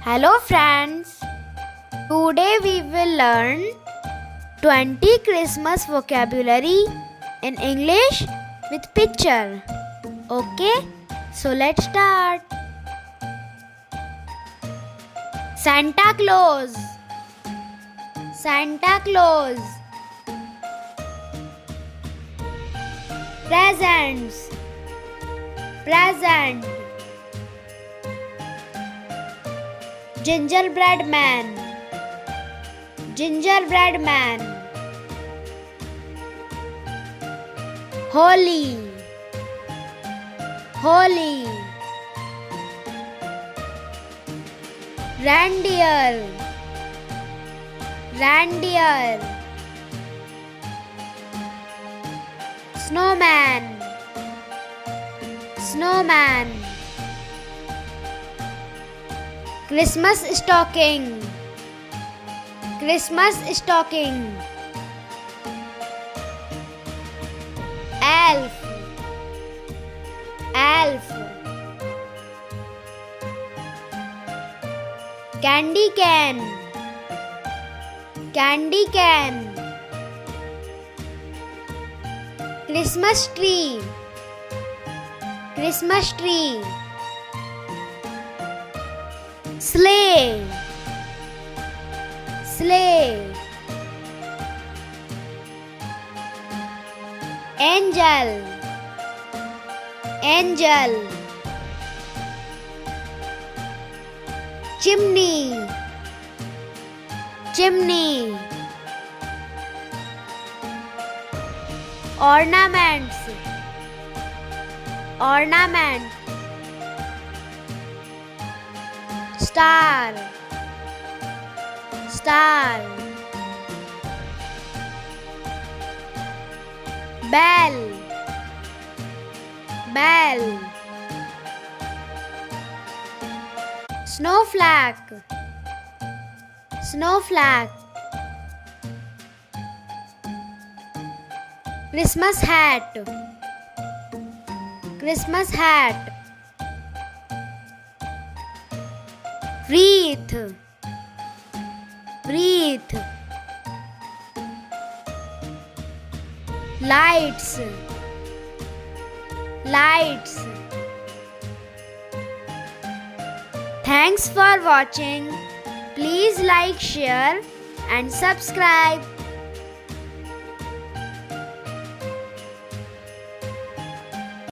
Hello friends, today we will learn 20 Christmas vocabulary in English with picture. Okay, so let's start. Santa Claus, Santa Claus. Presents, present. Gingerbread man, gingerbread man. Holy, holy. Reindeer, reindeer. Snowman, snowman. Christmas stocking, Christmas stocking. Elf, elf. Candy can, candy can. Christmas tree, Christmas tree. Sleigh, sleigh. Angel, angel. Chimney, chimney. Ornaments, ornament. Star, star. Bell, bell. Snowflake, snowflake. Christmas hat, Christmas hat. Wreath, wreath. Lights, lights. Thanks for watching. Please like, share and subscribe.